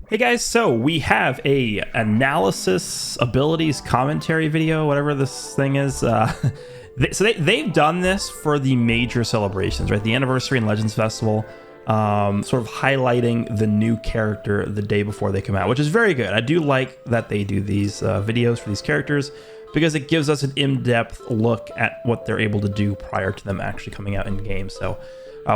Hey guys, so we have a analysis abilities commentary video, whatever this thing is. They've done this for the major celebrations, right? The anniversary and Legends Festival, sort of highlighting the new character the day before they come out, which is very good. I do like that they do these videos for these characters because it gives us an in-depth look at what they're able to do prior to them actually coming out in game. So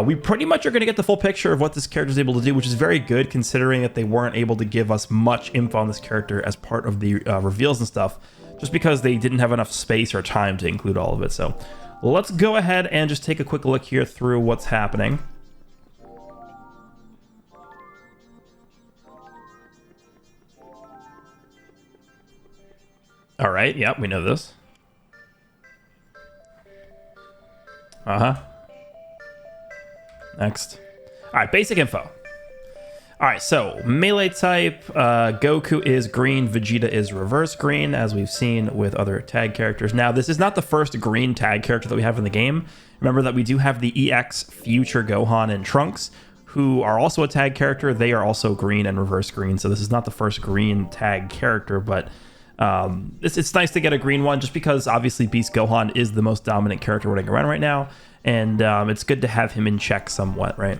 we pretty much are going to get the full picture of what this character is able to do, which is very good considering that they weren't able to give us much info on this character as part of the reveals and stuff, just because they didn't have enough space or time to include all of it. So let's go ahead and just take a quick look here through what's happening. All right, yeah, we know this. Next. All right, basic info. All right, so melee type, Goku is green, Vegeta is reverse green, as we've seen with other tag characters. Now, this is not the first green tag character that we have in the game. Remember that we do have the EX future Gohan and Trunks, who are also a tag character. They are also green and reverse green, so this is not the first green tag character, but it's nice to get a green one just because obviously Beast Gohan is the most dominant character running around right now, and it's good to have him in check somewhat, right?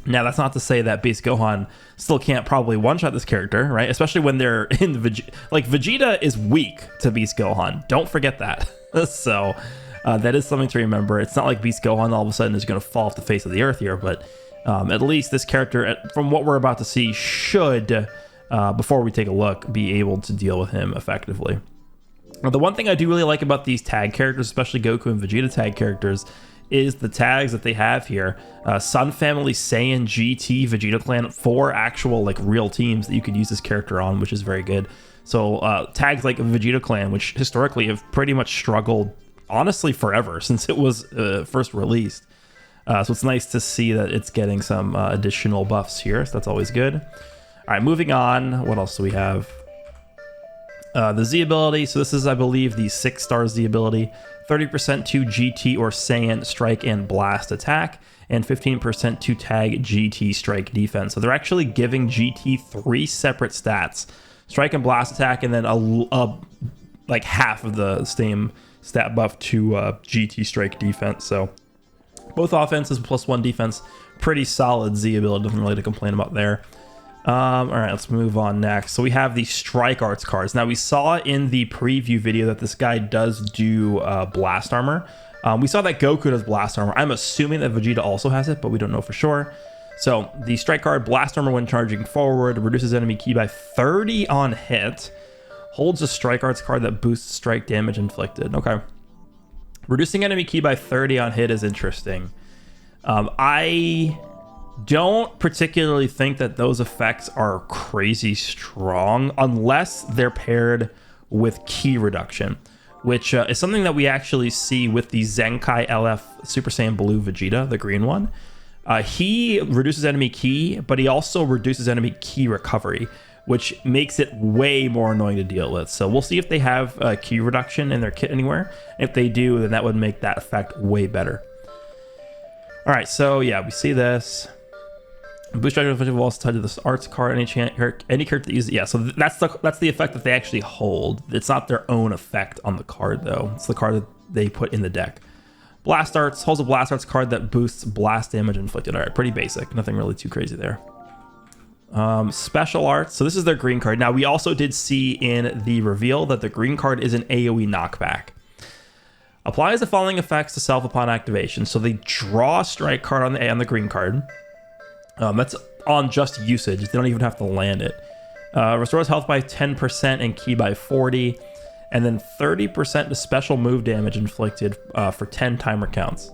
Now, that's not to say that Beast Gohan still can't probably one-shot this character, right? Especially when they're in Vegeta. Like, Vegeta is weak to Beast Gohan. Don't forget that. So, that is something to remember. It's not like Beast Gohan all of a sudden is going to fall off the face of the earth here, but at least this character, from what we're about to see, should, before we take a look, be able to deal with him effectively. Now, the one thing I do really like about these tag characters, especially Goku and Vegeta tag characters, is the tags that they have here. Sun Family, Saiyan, GT, Vegeta Clan, 4 actual like real teams that you could use this character on, which is very good. So tags like Vegeta Clan, which historically have pretty much struggled, honestly, forever since it was first released. So it's nice to see that it's getting some additional buffs here, so that's always good. All right, moving on. What else do we have? The Z ability. So this is, I believe, the 6-star Z ability. 30% to GT or Saiyan strike and blast attack, and 15% to tag GT strike defense. So they're actually giving GT 3 separate stats: strike and blast attack, and then like half of the same stat buff to GT strike defense. So both offenses +1 defense. Pretty solid Z ability. Nothing really to complain about there. All right, let's move on next. So we have the Strike Arts cards. Now, we saw in the preview video that this guy does do blast armor. We saw that Goku does blast armor. I'm assuming that Vegeta also has it, but we don't know for sure. So the strike card, blast armor when charging forward, reduces enemy ki by 30 on hit, holds a Strike Arts card that boosts strike damage inflicted. Okay. Reducing enemy ki by 30 on hit is interesting. I don't particularly think that those effects are crazy strong unless they're paired with ki reduction, which is something that we actually see with the Zenkai LF Super Saiyan Blue Vegeta, the green one. He reduces enemy ki, but he also reduces enemy ki recovery, which makes it way more annoying to deal with. So we'll see if they have ki reduction in their kit anywhere. If they do, then that would make that effect way better. All right, so yeah, we see this. Boost strike effective will also tied to this arts card. Any character that uses it. Yeah, so that's the effect that they actually hold. It's not their own effect on the card though. It's the card that they put in the deck. Blast Arts holds a Blast Arts card that boosts blast damage inflicted. All right, pretty basic. Nothing really too crazy there. Special Arts. So this is their green card. Now we also did see in the reveal that the green card is an AoE knockback. Applies the following effects to self upon activation. So they draw a strike card on the green card. That's on just usage. They don't even have to land it. Restores health by 10% and ki by 40. And then 30% to special move damage inflicted for 10 timer counts.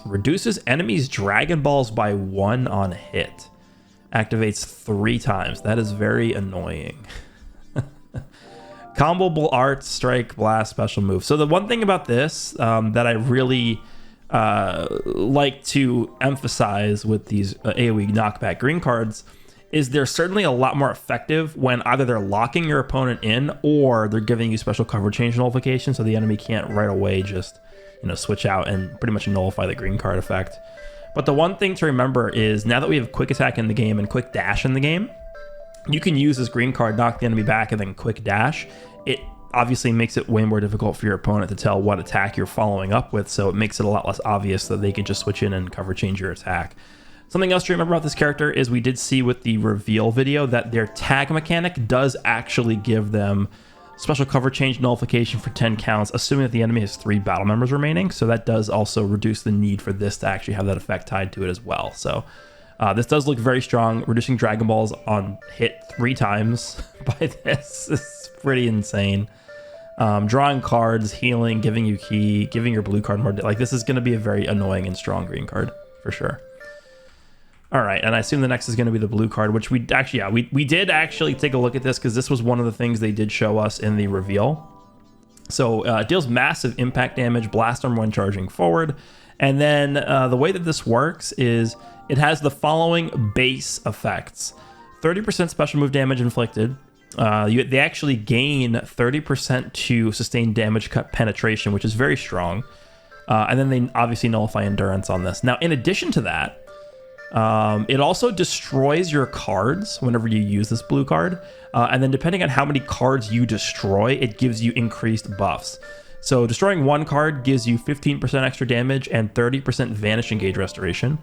Reduces enemies' Dragon Balls by 1 on hit. Activates 3 times. That is very annoying. Comboable Arts, Strike, Blast, Special Move. So the one thing about this that I really like to emphasize with these AoE knockback green cards is they're certainly a lot more effective when either they're locking your opponent in or they're giving you special cover change nullification, so the enemy can't right away just switch out and pretty much nullify the green card effect. But the one thing to remember is now that we have quick attack in the game and quick dash in the game, you can use this green card, knock the enemy back, and then quick dash. It obviously makes it way more difficult for your opponent to tell what attack you're following up with, so it makes it a lot less obvious that they can just switch in and cover change your attack. Something else to remember about this character is we did see with the reveal video that their tag mechanic does actually give them special cover change nullification for 10 counts, assuming that the enemy has 3 battle members remaining. So that does also reduce the need for this to actually have that effect tied to it as well. So this does look very strong. Reducing Dragon Balls on hit 3 times by this is pretty insane. Drawing cards, healing, giving you key, giving your blue card more. Like, this is going to be a very annoying and strong green card for sure. All right, and I assume the next is going to be the blue card, which we actually, yeah, we did actually take a look at this because this was one of the things they did show us in the reveal. So it deals massive impact damage, blast arm when charging forward. And then the way that this works is it has the following base effects. 30% special move damage inflicted. They actually gain 30% to sustain damage cut penetration, which is very strong. And then they obviously nullify endurance on this. Now, in addition to that, it also destroys your cards whenever you use this blue card. And then depending on how many cards you destroy, it gives you increased buffs. So destroying 1 card gives you 15% extra damage and 30% vanish engage restoration.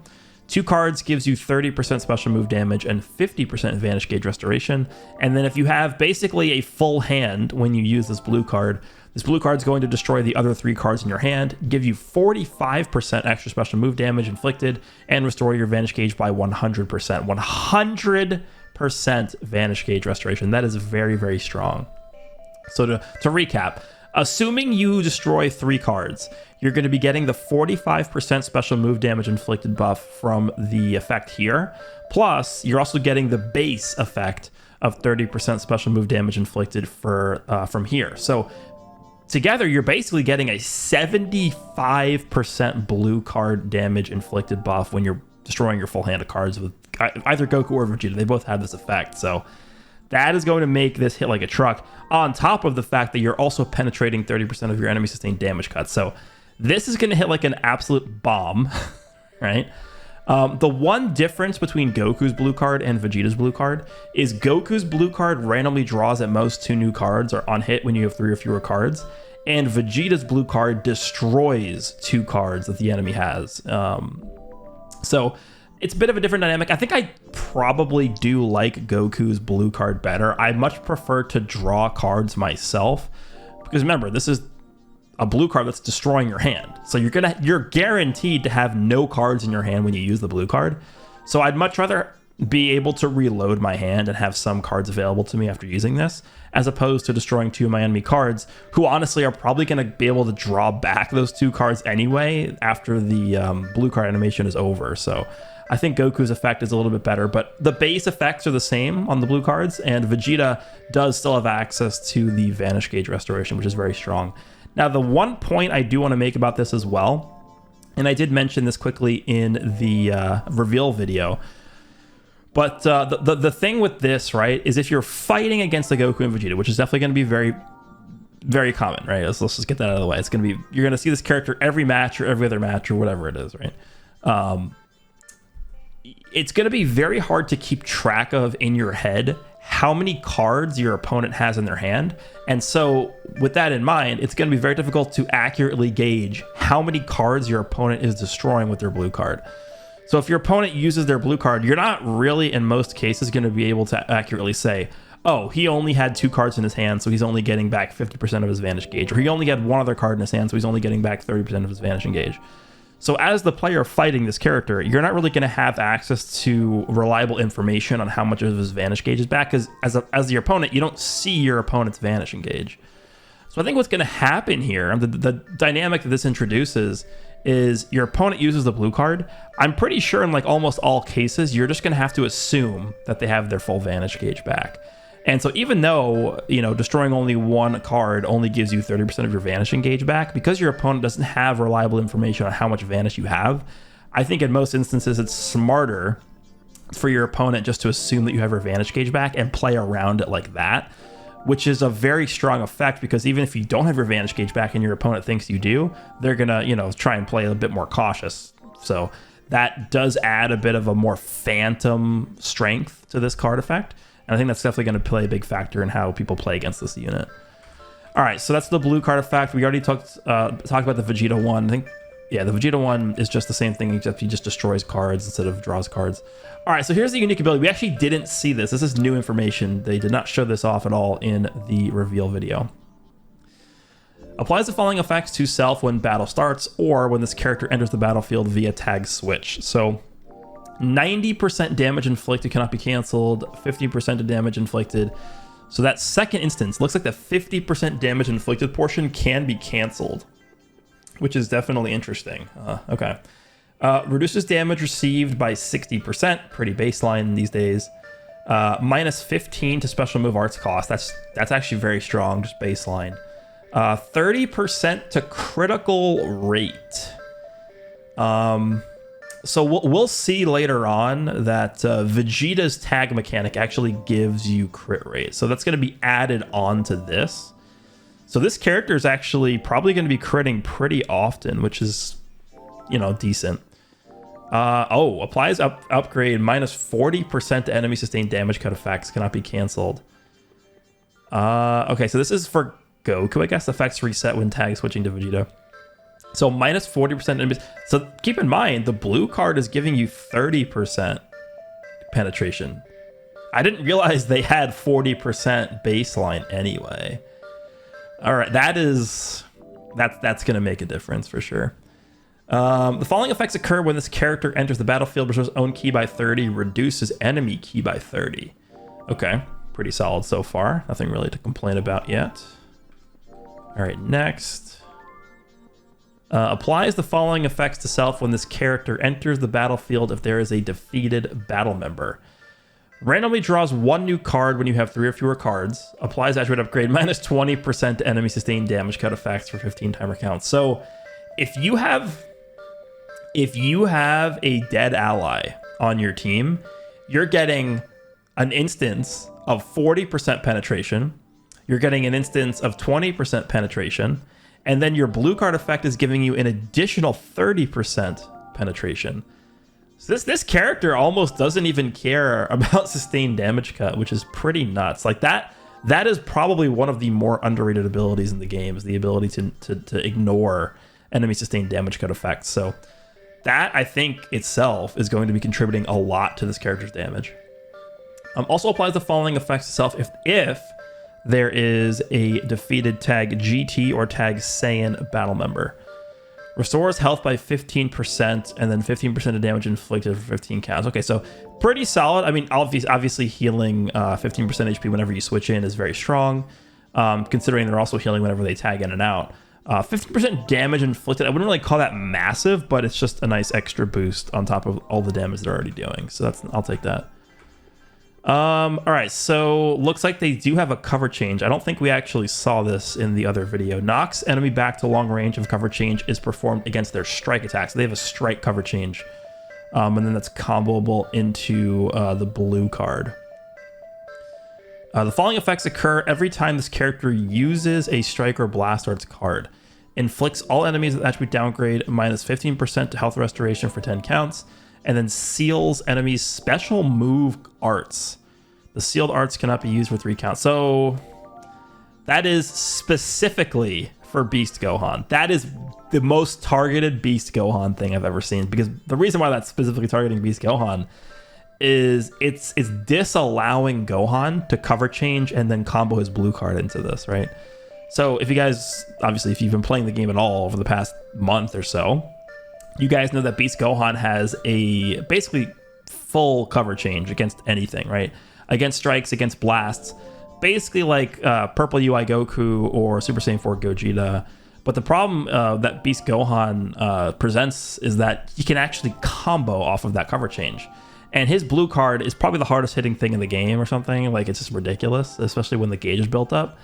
2 cards gives you 30% special move damage and 50% vanish gauge restoration. And then if you have basically a full hand when you use this blue card is going to destroy the other 3 cards in your hand, give you 45% extra special move damage inflicted, and restore your vanish gauge by 100%. 100% vanish gauge restoration. That is very, very strong. So to recap, assuming you destroy 3 cards, you're going to be getting the 45% special move damage inflicted buff from the effect here. Plus, you're also getting the base effect of 30% special move damage inflicted from here. So together, you're basically getting a 75% blue card damage inflicted buff when you're destroying your full hand of cards with either Goku or Vegeta. They both have this effect. So that is going to make this hit like a truck, on top of the fact that you're also penetrating 30% of your enemy sustained damage cuts. So this is going to hit like an absolute bomb, right? The one difference between Goku's blue card and Vegeta's blue card is Goku's blue card randomly draws at most 2 new cards or on hit when you have 3 or fewer cards, and Vegeta's blue card destroys 2 cards that the enemy has. So it's a bit of a different dynamic. I think I probably do like Goku's blue card better. I much prefer to draw cards myself because remember, this is a blue card that's destroying your hand. So you're guaranteed to have no cards in your hand when you use the blue card. So I'd much rather be able to reload my hand and have some cards available to me after using this, as opposed to destroying 2 of my enemy cards, who honestly are probably going to be able to draw back those 2 cards anyway after the blue card animation is over. So I think Goku's effect is a little bit better, but the base effects are the same on the blue cards, and Vegeta does still have access to the vanish gauge restoration, which is very strong. Now, the one point I do want to make about this as well, and I did mention this quickly in the reveal video, but the thing with this, right, is if you're fighting against the Goku and Vegeta, which is definitely going to be very, very common, right? Let's just get that out of the way. You're going to see this character every match or every other match or whatever it is, right? It's going to be very hard to keep track of in your head how many cards your opponent has in their hand. And so with that in mind, it's going to be very difficult to accurately gauge how many cards your opponent is destroying with their blue card. So if your opponent uses their blue card, you're not really, in most cases, going to be able to accurately say, oh, he only had 2 cards in his hand, so he's only getting back 50% of his vanish gauge. Or he only had 1 other card in his hand, so he's only getting back 30% of his vanishing gauge. So as the player fighting this character, you're not really going to have access to reliable information on how much of his vanish gauge is back, because as your opponent, you don't see your opponent's vanishing gauge. So I think what's going to happen here, the dynamic that this introduces, is your opponent uses the blue card. I'm pretty sure in like almost all cases, you're just going to have to assume that they have their full vanish gauge back. And so even though, destroying only 1 card only gives you 30% of your vanishing gauge back, because your opponent doesn't have reliable information on how much vanish you have, I think in most instances it's smarter for your opponent just to assume that you have your vanish gauge back and play around it like that, which is a very strong effect, because even if you don't have your vanish gauge back and your opponent thinks you do, they're gonna, try and play a bit more cautious. So that does add a bit of a more phantom strength to this card effect. And I think that's definitely going to play a big factor in how people play against this unit. All right, so that's the blue card effect. We already talked about the Vegeta one. I think, yeah, the Vegeta one is just the same thing, except he just destroys cards instead of draws cards. All right, so here's the unique ability. We actually didn't see this. This is new information. They did not show this off at all in the reveal video. Applies the following effects to self when battle starts or when this character enters the battlefield via tag switch. So 90% damage inflicted cannot be canceled, 50% of damage inflicted. So that second instance looks like the 50% damage inflicted portion can be canceled, which is definitely interesting. Okay. Reduces damage received by 60%, pretty baseline these days. Minus 15 to special move arts cost. That's actually very strong, just baseline. 30% to critical rate. So we'll see later on that Vegeta's tag mechanic actually gives you crit rate. So that's going to be added on to this. So this character is actually probably going to be critting pretty often, which is, you know, decent. Applies upgrade minus 40% to enemy sustained damage cut effects cannot be canceled. Okay, so this is for Goku, I guess. Effects reset when tag switching to Vegeta. So minus 40% enemies. So keep in mind, the blue card is giving you 30% penetration. I didn't realize they had 40% baseline anyway. All right, that's going to make a difference for sure. The following effects occur when this character enters the battlefield, restores own ki by 30, reduces enemy ki by 30. Okay, pretty solid so far. Nothing really to complain about yet. All right, next. Applies the following effects to self when this character enters the battlefield if there is a defeated battle member. Randomly draws one new card when you have 3 or fewer cards. Applies attribute upgrade minus 20% to enemy sustained damage cut effects for 15 timer counts. So if you have a dead ally on your team, you're getting an instance of 40% penetration. You're getting an instance of 20% penetration. And then your blue card effect is giving you an additional 30% penetration. So this character almost doesn't even care about sustained damage cut, which is pretty nuts. Like that is probably one of the more underrated abilities in the game, is the ability to ignore enemy sustained damage cut effects. So that, I think, itself is going to be contributing a lot to this character's damage. Also applies the following effects to self if there is a defeated tag GT or tag Saiyan battle member. Restores health by 15% and then 15% of damage inflicted for 15 counts. Okay, so pretty solid. I mean, obviously healing 15% HP whenever you switch in is very strong, considering they're also healing whenever they tag in and out. 15% damage inflicted. I wouldn't really call that massive, but it's just a nice extra boost on top of all the damage they're already doing. So I'll take that. All right, so looks like they do have a cover change. I don't think we actually saw this in the other video. Knocks enemy back to long range if cover change is performed against their strike attacks. They have a strike cover change, and then that's comboable into the blue card. The following effects occur every time this character uses a strike or blast arts card. Inflicts all enemies with attribute downgrade minus 15% to health restoration for 10 counts. And then seals enemies' special move arts. The sealed arts cannot be used for 3 counts. So that is specifically for Beast Gohan. That is the most targeted Beast Gohan thing I've ever seen. Because the reason why that's specifically targeting Beast Gohan is it's disallowing Gohan to cover change and then combo his blue card into this, right? So if you guys, obviously, if you've been playing the game at all over the past month or so, you guys know that Beast Gohan has a basically full cover change against anything, right? Against strikes, against blasts, basically like Purple UI Goku or Super Saiyan 4 Gogeta. But the problem that Beast Gohan presents is that he can actually combo off of that cover change. And his blue card is probably the hardest hitting thing in the game or something. Like, it's just ridiculous, especially when the gauge is built up.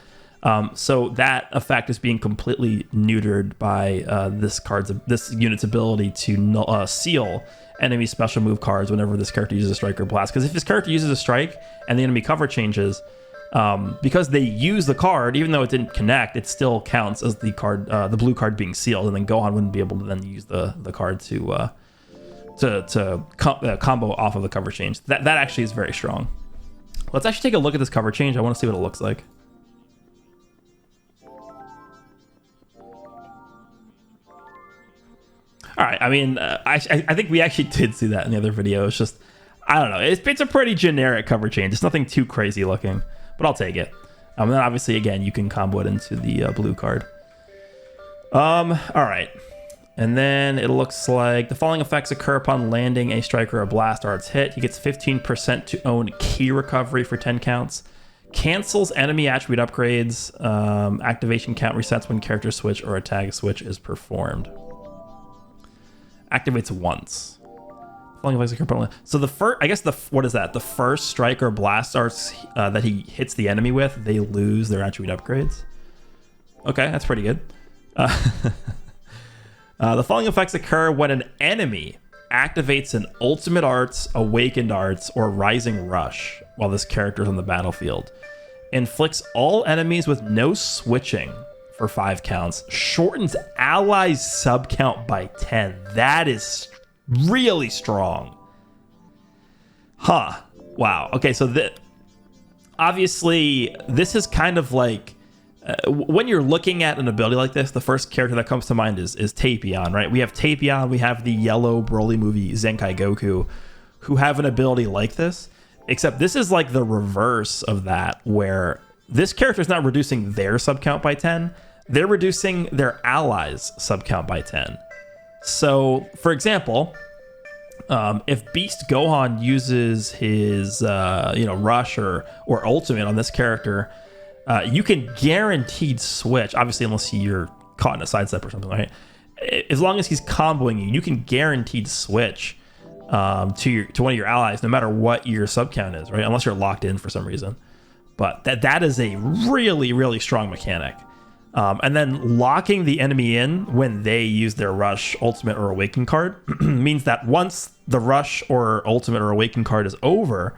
So that effect is being completely neutered by this unit's ability to seal enemy special move cards whenever this character uses a strike or blast. Because if this character uses a strike and the enemy cover changes, because they use the card, even though it didn't connect, it still counts as the card, the blue card being sealed, and then Gohan wouldn't be able to then use the card to combo off of the cover change. That actually is very strong. Let's actually take a look at this cover change. I want to see what it looks like. All right. I mean, I think we actually did see that in the other video. It's just, I don't know. It's a pretty generic cover change. It's nothing too crazy looking, but I'll take it. And then obviously, again, you can combo it into the blue card. All right. And then it looks like the following effects occur upon landing a strike or a blast arts hit. He gets 15% to own key recovery for 10 counts. Cancels enemy attribute upgrades. Activation count resets when character switch or a tag switch is performed. Activates once. Following effects occur upon. So the first, I guess what is that? The first strike or blast arts that he hits the enemy with, they lose their attribute upgrades. Okay, that's pretty good. The following effects occur when an enemy activates an Ultimate Arts, Awakened Arts, or Rising Rush while this character is on the battlefield. Inflicts all enemies with no switching for 5 counts. Shortens allies' sub count by 10. That is really strong. Huh. Wow. Okay, so obviously, this is kind of like... when you're looking at an ability like this, the first character that comes to mind is Tapion, right? We have Tapion, we have the yellow Broly movie Zenkai Goku, who have an ability like this, except this is like the reverse of that, where this character is not reducing their sub count by 10, they're reducing their allies' sub count by 10. So, for example, if Beast Gohan uses his rush or ultimate on this character, you can guaranteed switch, obviously unless you're caught in a sidestep or something, right? As long as he's comboing you, you can guaranteed switch to one of your allies, no matter what your sub count is, right? Unless you're locked in for some reason. But that is a really, really strong mechanic. And then locking the enemy in when they use their rush, ultimate, or awaken card means that once the rush or ultimate or awaken card is over,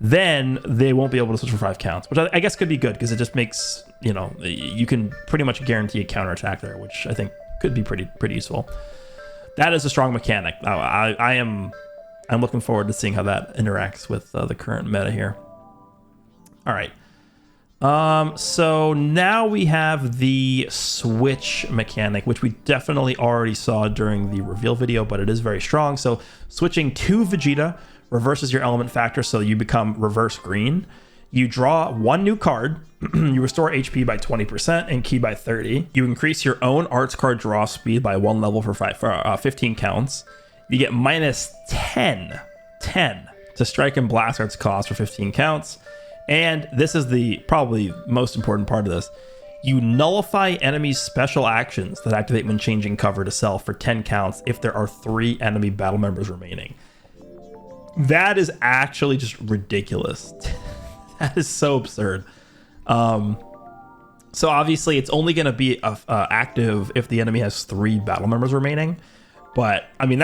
then they won't be able to switch for 5 counts, which I guess could be good because it just makes, you can pretty much guarantee a counterattack there, which I think could be pretty useful. That is a strong mechanic. I'm looking forward to seeing how that interacts with the current meta here. All right. So now we have the switch mechanic, which we definitely already saw during the reveal video, but it is very strong. So switching to Vegeta reverses your element factor, so you become reverse green. You draw 1 new card. You restore HP by 20% and ki by 30. You increase your own arts card draw speed by 1 level for 15 counts. You get minus 10 to strike and blast arts cost for 15 counts. And this is the probably most important part of this. You nullify enemies' special actions that activate when changing cover to self for 10 counts if there are 3 enemy battle members remaining. That is actually just ridiculous. That is so absurd. So obviously it's only going to be active if the enemy has 3 battle members remaining. But I mean,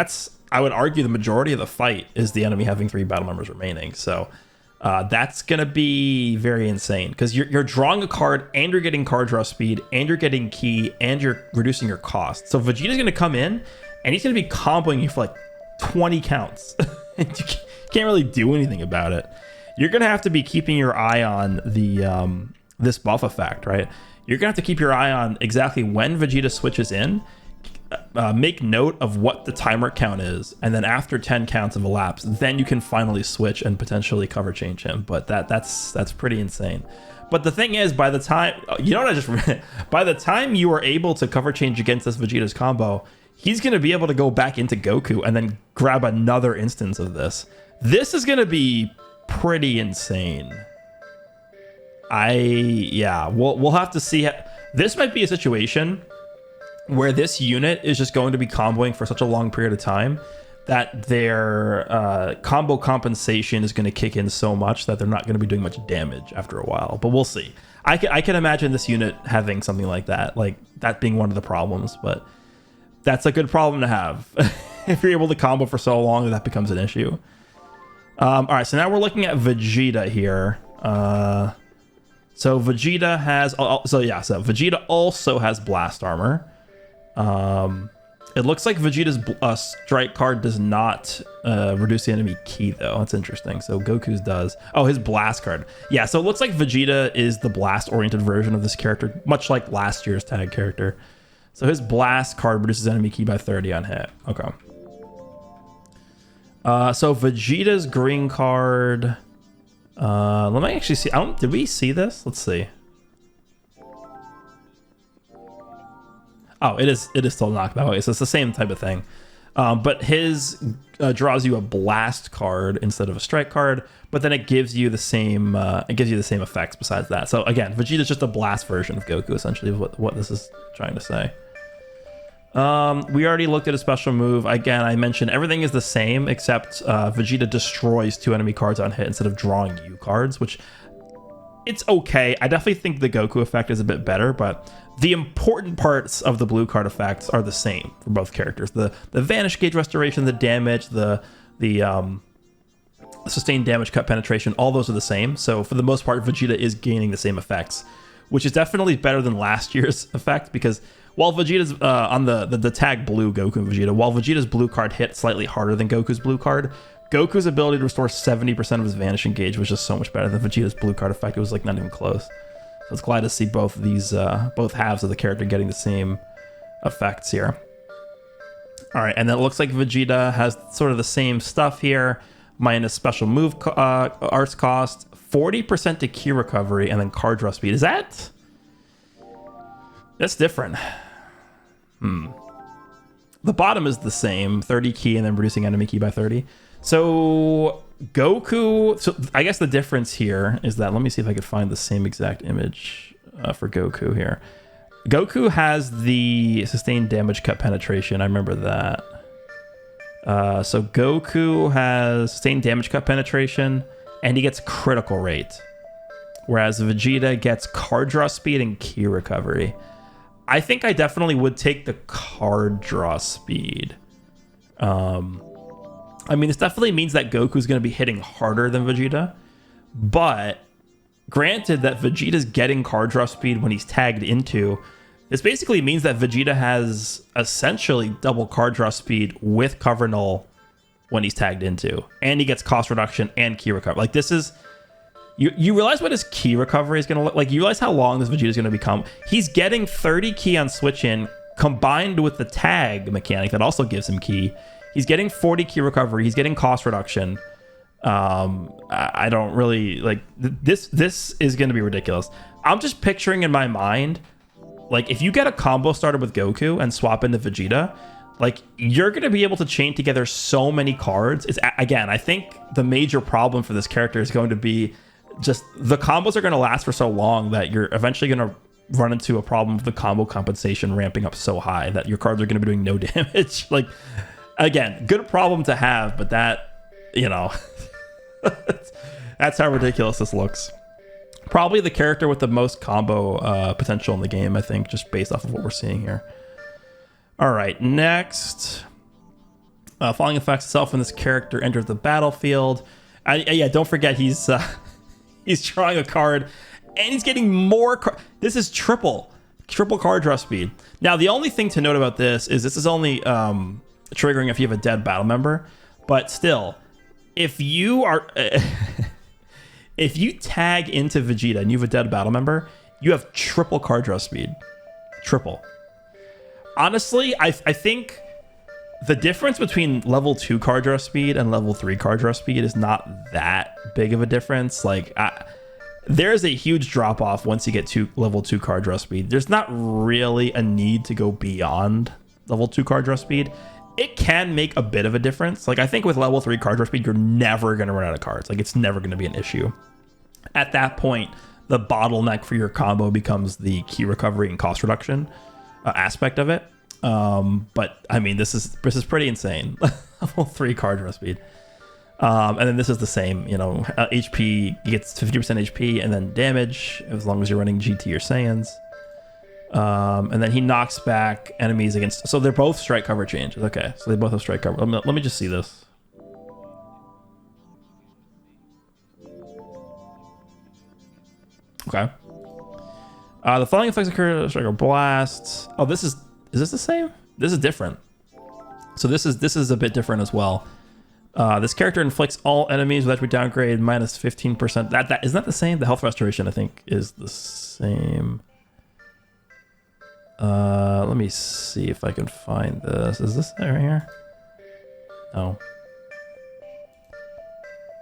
I would argue the majority of the fight is the enemy having 3 battle members remaining. So that's going to be very insane because you're drawing a card and you're getting card draw speed and you're getting ki and you're reducing your cost. So Vegeta's going to come in and he's going to be comboing you for like 20 counts. And you can't really do anything about it. You're going to have to be keeping your eye on the this buff effect, right? You're going to have to keep your eye on exactly when Vegeta switches in. Make note of what the timer count is, and then after 10 counts have elapsed, then you can finally switch and potentially cover change him. But that's pretty insane. But the thing is, by the time by the time you are able to cover change against this Vegeta's combo, he's going to be able to go back into Goku and then grab another instance of this. This is going to be pretty insane. We'll have to see. This might be a situation where this unit is just going to be comboing for such a long period of time that their combo compensation is going to kick in so much that they're not going to be doing much damage after a while. But we'll see. I can imagine this unit having something like that being one of the problems, but that's a good problem to have. If you're able to combo for so long, that becomes an issue. All right, so now we're looking at Vegeta here. So Vegeta has... Vegeta also has blast armor. It looks like Vegeta's strike card does not reduce the enemy ki, though. That's interesting. So Goku's does. Oh, his blast card. Yeah, so it looks like Vegeta is the blast-oriented version of this character, much like last year's tag character. So his blast card reduces enemy ki by 30 on hit. Okay. So Vegeta's green card. Let me actually see. Did we see this? Let's see. Oh, it is still knocked that way. So it's the same type of thing. But his draws you a blast card instead of a strike card, but then it gives you the same effects besides that. So again, Vegeta's just a blast version of Goku, essentially, is what this is trying to say. We already looked at a special move. Again, I mentioned everything is the same except Vegeta destroys 2 enemy cards on hit instead of drawing you cards, which it's okay. I definitely think the Goku effect is a bit better, but the important parts of the blue card effects are the same for both characters. The vanish gauge restoration, the damage, the sustained damage, cut penetration, all those are the same. So for the most part, Vegeta is gaining the same effects, which is definitely better than last year's effect, because while Vegeta's on the tag blue Goku and Vegeta, while Vegeta's blue card hit slightly harder than Goku's blue card, Goku's ability to restore 70% of his vanishing gauge was just so much better than Vegeta's blue card effect. It was like not even close. So it's glad to see both these both halves of the character getting the same effects here. All right, and then it looks like Vegeta has sort of the same stuff here, minus special move arts cost, 40% to ki recovery, and then card draw speed. That's different. The bottom is the same, 30 ki and then reducing enemy ki by 30. So Goku, so I guess the difference here is that, let me see if I could find the same exact image for Goku here. Goku has the sustained damage cut penetration. I remember that. So Goku has sustained damage cut penetration and he gets critical rate. Whereas Vegeta gets card draw speed and ki recovery. I think I definitely would take the card draw speed. I mean, this definitely means that Goku's going to be hitting harder than Vegeta, but granted that Vegeta's getting card draw speed when he's tagged into, this basically means that Vegeta has essentially double card draw speed with cover null when he's tagged into, and he gets cost reduction and ki recovery. Like, this is, you realize what his ki recovery is going to look like? You realize how long this Vegeta is going to become? He's getting 30 ki on switch in combined with the tag mechanic that also gives him ki. He's getting 40 ki recovery. He's getting cost reduction. I don't really like this. This is going to be ridiculous. I'm just picturing in my mind, like, if you get a combo started with Goku and swap into Vegeta, like, you're going to be able to chain together so many cards. It's, again, I think the major problem for this character is going to be just the combos are going to last for so long that you're eventually going to run into a problem of the combo compensation ramping up so high that your cards are going to be doing no damage. Like, again, good problem to have, but that, you know, that's how ridiculous this looks. Probably the character with the most combo potential in the game, I think, just based off of what we're seeing here. All right, next. Falling effects itself when this character enters the battlefield. Yeah, don't forget he's drawing a card, and he's getting more. This is triple card draw speed. Now, the only thing to note about this is only triggering if you have a dead battle member, but still, if you are if you tag into Vegeta and you have a dead battle member, you have triple card draw speed. Triple. Honestly, I think the difference between level 2 card draw speed and level 3 card draw speed is not that big of a difference. Like, there's a huge drop off once you get to level 2 card draw speed. There's not really a need to go beyond level 2 card draw speed. It can make a bit of a difference. Like, I think with level 3 card draw speed, you're never going to run out of cards. Like, it's never going to be an issue. At that point, the bottleneck for your combo becomes the ki recovery and cost reduction aspect of it. But I mean, this is pretty insane. Level 3 card draw speed. And then this is the same, you know, HP, he gets 50% HP and then damage as long as you're running GT or Saiyans. And then he knocks back enemies against, so they're both strike cover changes. Okay, so they both have strike cover. Let me just see this. Okay. The following effects occur striker blasts. Oh, is this the same? This is different. So this is a bit different as well. This character inflicts all enemies with attribute downgrade minus 15%. That isn't that the same? The health restoration I think is the same. Let me see if I can find this. Is this right here? No.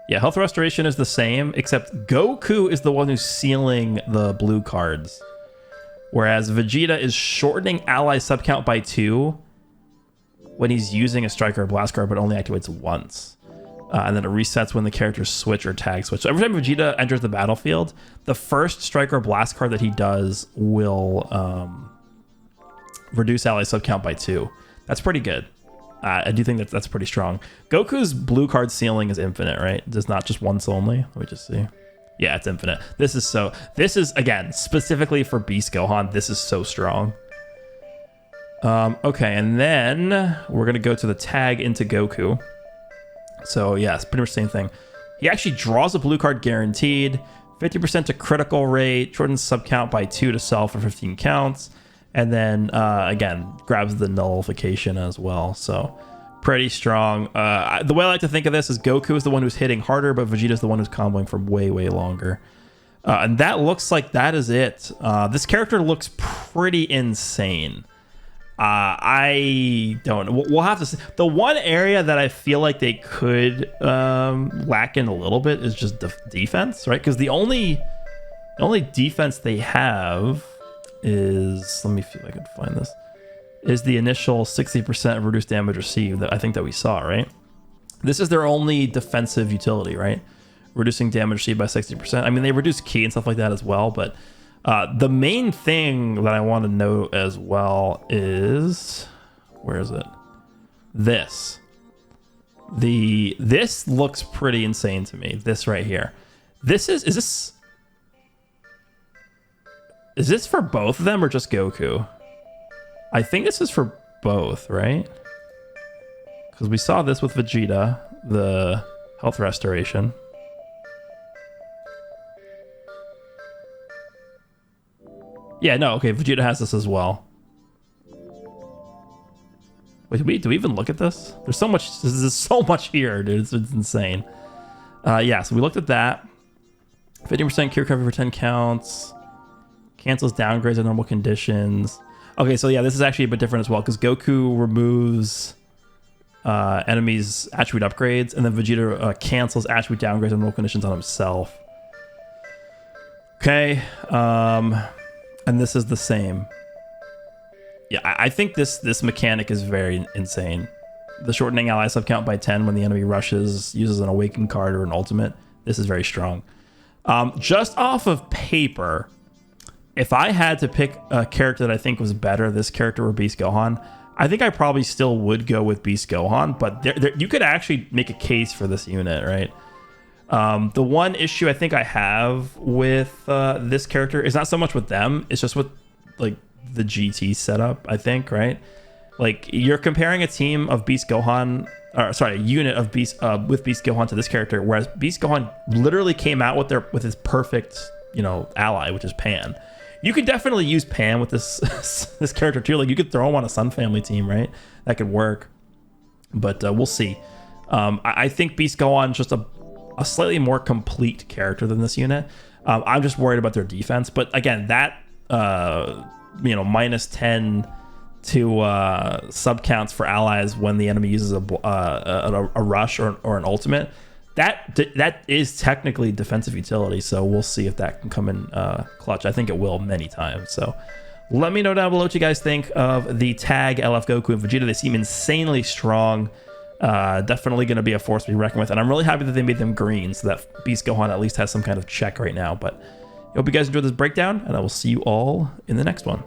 Yeah, health restoration is the same, except Goku is the one who's sealing the blue cards. Whereas Vegeta is shortening ally subcount by 2 when he's using a strike or a blast card, but only activates once. And then it resets when the characters switch or tag switch. So every time Vegeta enters the battlefield, the first strike or blast card that he does will reduce ally subcount by 2. That's pretty good. I do think that's pretty strong. Goku's blue card ceiling is infinite, right? It's not just once only. Let me just see. Yeah, it's infinite. This is again specifically for Beast Gohan. This is so strong. Okay, and then we're gonna go to the tag into Goku. So yeah, it's pretty much the same thing. He actually draws a blue card guaranteed, 50% to critical rate, shortens sub count by 2 to self for 15 counts. And then, again, grabs the nullification as well. So, pretty strong. The way I like to think of this is Goku is the one who's hitting harder, but Vegeta is the one who's comboing for way, way longer. And that looks like that is it. This character looks pretty insane. I don't know. We'll have to see. The one area that I feel like they could lack in a little bit is just defense, right? Because the only defense they have is, let me see if I can find this, is the initial 60% reduced damage received that I think that we saw, right? This is their only defensive utility, right? Reducing damage received by 60%. I mean, they reduce ki and stuff like that as well, but the main thing that I want to note as well is, where is it? This. This looks pretty insane to me. This right here. Is this for both of them or just Goku? I think this is for both, right? Because we saw this with Vegeta, the health restoration. Yeah, no, okay, Vegeta has this as well. Wait, do we even look at this? There's so much, this is so much here, dude. It's insane. Yeah, so we looked at that. 50% cure cover for 10 counts. Cancels downgrades at normal conditions. Okay, so yeah, this is actually a bit different as well because Goku removes enemies' attribute upgrades, and then Vegeta cancels attribute downgrades at normal conditions on himself. Okay, and this is the same. Yeah, I think this mechanic is very insane. The shortening ally subcount by 10 when the enemy rushes, uses an awakened card or an ultimate. This is very strong. Just off of paper, if I had to pick a character that I think was better, this character or Beast Gohan, I think I probably still would go with Beast Gohan, but you could actually make a case for this unit, right? The one issue I think I have with this character is not so much with them, it's just with like the GT setup, I think, right? Like you're comparing a team of Beast Gohan, or sorry, a unit of Beast with Beast Gohan to this character, whereas Beast Gohan literally came out with his perfect, ally, which is Pan. You could definitely use Pan with this this character too. Like you could throw him on a Sun Family team, right? That could work, but we'll see. I think Beast Gohan is just a slightly more complete character than this unit. I'm just worried about their defense, but again, that minus 10 to sub counts for allies when the enemy uses a rush or an ultimate. That is technically defensive utility, so we'll see if that can come in clutch. I think it will many times. So let me know down below what you guys think of the tag LF Goku and Vegeta. They seem insanely strong. Definitely going to be a force to be reckoned with, and I'm really happy that they made them green so that Beast Gohan at least has some kind of check right now. But I hope you guys enjoyed this breakdown, and I will see you all in the next one.